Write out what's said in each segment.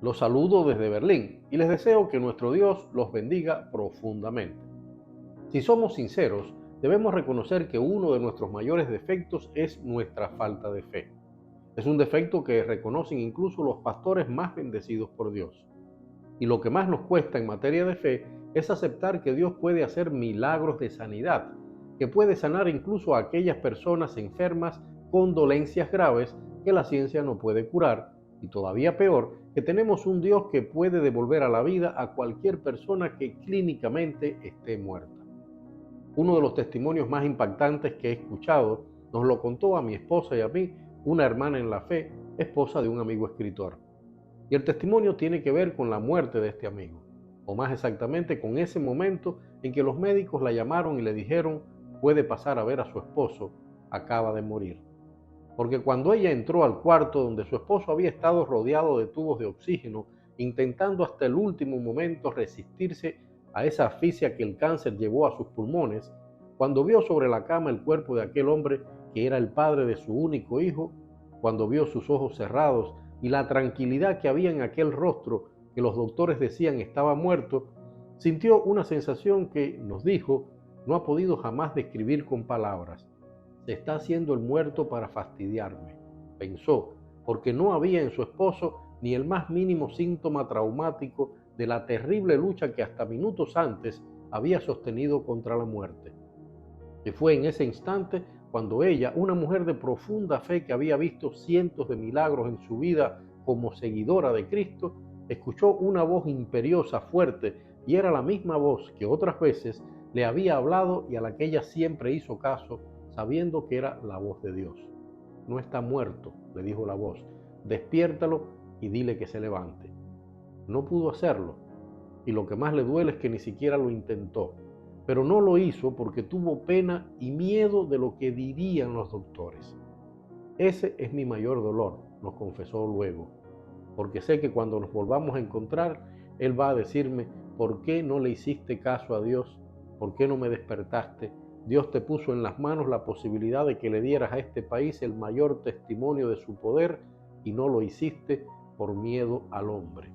Los saludo desde Berlín y les deseo que nuestro Dios los bendiga profundamente. Si somos sinceros, debemos reconocer que uno de nuestros mayores defectos es nuestra falta de fe. Es un defecto que reconocen incluso los pastores más bendecidos por Dios. Y lo que más nos cuesta en materia de fe es aceptar que Dios puede hacer milagros de sanidad, que puede sanar incluso a aquellas personas enfermas con dolencias graves que la ciencia no puede curar, y todavía peor, que tenemos un Dios que puede devolver a la vida a cualquier persona que clínicamente esté muerta. Uno de los testimonios más impactantes que he escuchado nos lo contó a mi esposa y a mí una hermana en la fe, esposa de un amigo escritor. Y el testimonio tiene que ver con la muerte de este amigo, o más exactamente con ese momento en que los médicos la llamaron y le dijeron: puede pasar a ver a su esposo, acaba de morir. Porque cuando ella entró al cuarto donde su esposo había estado rodeado de tubos de oxígeno, intentando hasta el último momento resistirse a esa asfixia que el cáncer llevó a sus pulmones, cuando vio sobre la cama el cuerpo de aquel hombre que era el padre de su único hijo, cuando vio sus ojos cerrados y la tranquilidad que había en aquel rostro que los doctores decían estaba muerto, sintió una sensación que, nos dijo, no ha podido jamás describir con palabras. Se está haciendo el muerto para fastidiarme, pensó, porque no había en su esposo ni el más mínimo síntoma traumático de la terrible lucha que hasta minutos antes había sostenido contra la muerte. Y fue en ese instante cuando ella, una mujer de profunda fe que había visto cientos de milagros en su vida como seguidora de Cristo, escuchó una voz imperiosa, fuerte, y era la misma voz que otras veces le había hablado y a la que ella siempre hizo caso, sabiendo que era la voz de Dios. No está muerto, le dijo la voz, despiértalo y dile que se levante. No pudo hacerlo, y lo que más le duele es que ni siquiera lo intentó, pero no lo hizo porque tuvo pena y miedo de lo que dirían los doctores. Ese es mi mayor dolor, nos confesó luego, porque sé que cuando nos volvamos a encontrar, Él va a decirme: ¿por qué no le hiciste caso a Dios? ¿Por qué no me despertaste? Dios te puso en las manos la posibilidad de que le dieras a este país el mayor testimonio de su poder y no lo hiciste por miedo al hombre.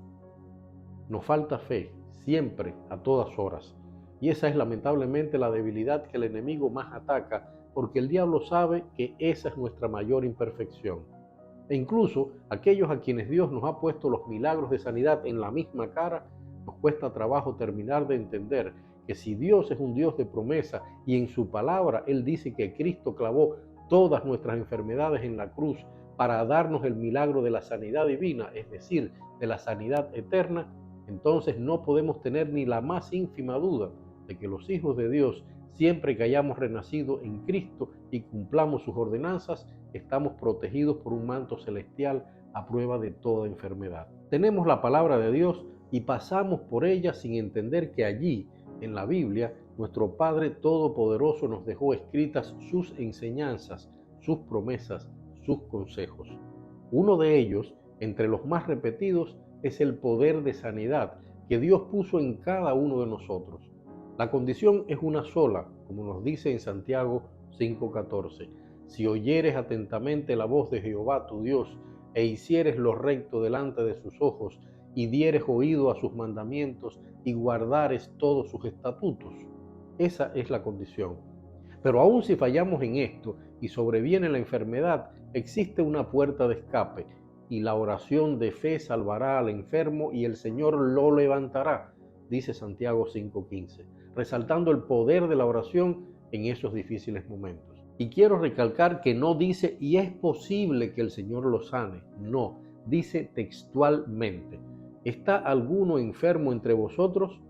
Nos falta fe, siempre, a todas horas. Y esa es lamentablemente la debilidad que el enemigo más ataca, porque el diablo sabe que esa es nuestra mayor imperfección. E incluso aquellos a quienes Dios nos ha puesto los milagros de sanidad en la misma cara, nos cuesta trabajo terminar de entender que si Dios es un Dios de promesa y en su palabra Él dice que Cristo clavó todas nuestras enfermedades en la cruz para darnos el milagro de la sanidad divina, es decir, de la sanidad eterna, entonces no podemos tener ni la más ínfima duda de que los hijos de Dios, siempre que hayamos renacido en Cristo y cumplamos sus ordenanzas, estamos protegidos por un manto celestial a prueba de toda enfermedad. Tenemos la palabra de Dios y pasamos por ella sin entender que allí, en la Biblia, nuestro Padre Todopoderoso nos dejó escritas sus enseñanzas, sus promesas, sus consejos. Uno de ellos, entre los más repetidos, es el poder de sanidad que Dios puso en cada uno de nosotros. La condición es una sola, como nos dice en Santiago 5:14. Si oyeres atentamente la voz de Jehová tu Dios, e hicieres lo recto delante de sus ojos, y dieres oído a sus mandamientos, y guardares todos sus estatutos. Esa es la condición. Pero aun si fallamos en esto y sobreviene la enfermedad, existe una puerta de escape, y la oración de fe salvará al enfermo y el Señor lo levantará, dice Santiago 5:15, resaltando el poder de la oración en esos difíciles momentos. Y quiero recalcar que no dice y es posible que el Señor lo sane, no, dice textualmente: ¿está alguno enfermo entre vosotros?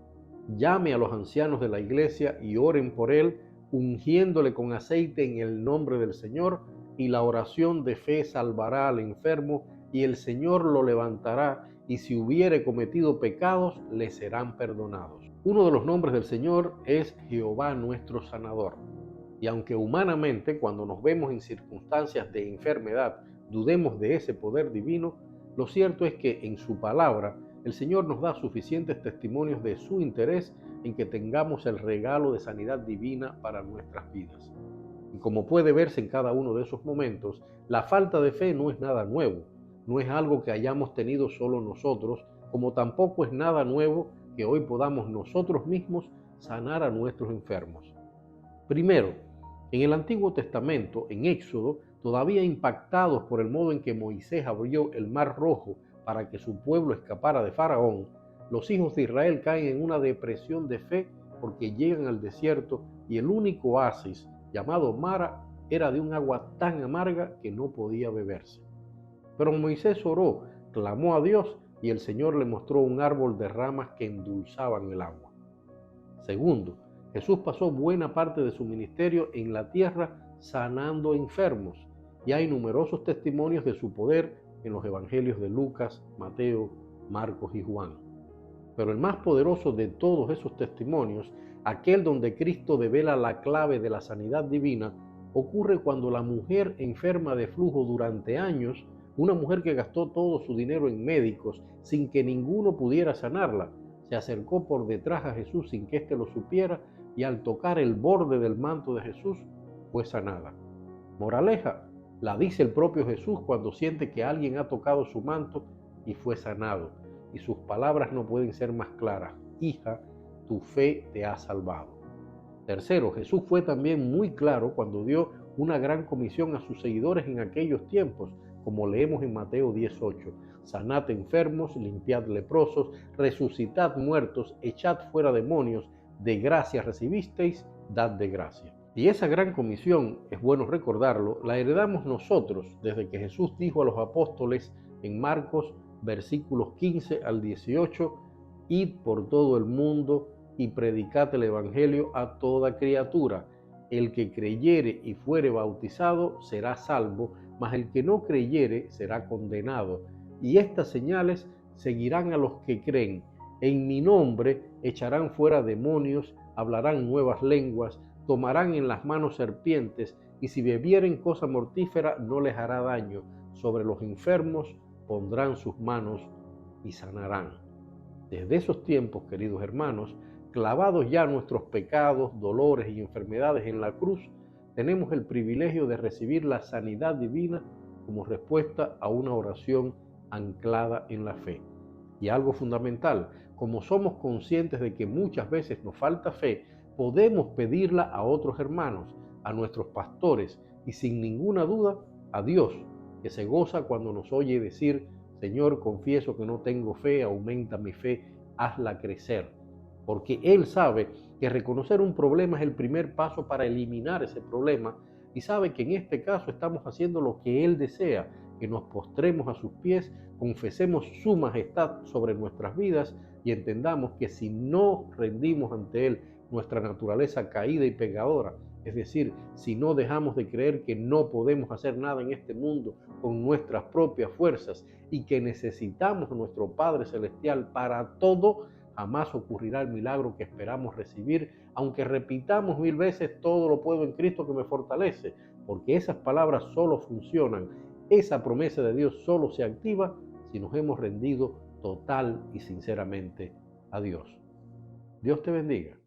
Llame a los ancianos de la iglesia y oren por él, ungiéndole con aceite en el nombre del Señor, y la oración de fe salvará al enfermo, y el Señor lo levantará, y si hubiere cometido pecados, le serán perdonados. Uno de los nombres del Señor es Jehová nuestro sanador. Y aunque humanamente, cuando nos vemos en circunstancias de enfermedad, dudemos de ese poder divino, lo cierto es que en su palabra el Señor nos da suficientes testimonios de su interés en que tengamos el regalo de sanidad divina para nuestras vidas. Y como puede verse en cada uno de esos momentos, la falta de fe no es nada nuevo, no es algo que hayamos tenido solo nosotros, como tampoco es nada nuevo que hoy podamos nosotros mismos sanar a nuestros enfermos. Primero, en el Antiguo Testamento, en Éxodo, todavía impactados por el modo en que Moisés abrió el Mar Rojo para que su pueblo escapara de Faraón, los hijos de Israel caen en una depresión de fe porque llegan al desierto y el único oasis, llamado Mara, era de un agua tan amarga que no podía beberse. Pero Moisés oró, clamó a Dios y el Señor le mostró un árbol de ramas que endulzaban el agua. Segundo, Jesús pasó buena parte de su ministerio en la tierra sanando enfermos, y hay numerosos testimonios de su poder en los evangelios de Lucas, Mateo, Marcos y Juan. Pero el más poderoso de todos esos testimonios, aquel donde Cristo devela la clave de la sanidad divina, ocurre cuando la mujer enferma de flujo durante años, una mujer que gastó todo su dinero en médicos sin que ninguno pudiera sanarla, se acercó por detrás a Jesús sin que éste lo supiera y al tocar el borde del manto de Jesús fue sanada. Moraleja, la dice el propio Jesús cuando siente que alguien ha tocado su manto y fue sanado. Y sus palabras no pueden ser más claras. Hija, tu fe te ha salvado. Tercero, Jesús fue también muy claro cuando dio una gran comisión a sus seguidores en aquellos tiempos, como leemos en Mateo 18. Sanad enfermos, limpiad leprosos, resucitad muertos, echad fuera demonios, de gracia recibisteis, dad de gracia. Y esa gran comisión, es bueno recordarlo, la heredamos nosotros desde que Jesús dijo a los apóstoles en Marcos versículos 15 al 18, id por todo el mundo y predicad el evangelio a toda criatura. El que creyere y fuere bautizado será salvo, mas el que no creyere será condenado. Y estas señales seguirán a los que creen. En mi nombre echarán fuera demonios, hablarán nuevas lenguas, tomarán en las manos serpientes, y si bebieren cosa mortífera no les hará daño. Sobre los enfermos pondrán sus manos y sanarán. Desde esos tiempos, queridos hermanos, clavados ya nuestros pecados, dolores y enfermedades en la cruz, tenemos el privilegio de recibir la sanidad divina como respuesta a una oración anclada en la fe. Y algo fundamental, como somos conscientes de que muchas veces nos falta fe, podemos pedirla a otros hermanos, a nuestros pastores y sin ninguna duda a Dios, que se goza cuando nos oye decir: Señor, confieso que no tengo fe, aumenta mi fe, hazla crecer. Porque Él sabe que reconocer un problema es el primer paso para eliminar ese problema y sabe que en este caso estamos haciendo lo que Él desea, que nos postremos a sus pies, confesemos su majestad sobre nuestras vidas y entendamos que si no rendimos ante Él nuestra naturaleza caída y pecadora, es decir, si no dejamos de creer que no podemos hacer nada en este mundo con nuestras propias fuerzas y que necesitamos a nuestro Padre Celestial para todo, jamás ocurrirá el milagro que esperamos recibir, aunque repitamos 1000 veces todo lo puedo en Cristo que me fortalece, porque esas palabras solo funcionan, esa promesa de Dios solo se activa si nos hemos rendido total y sinceramente a Dios. Dios te bendiga.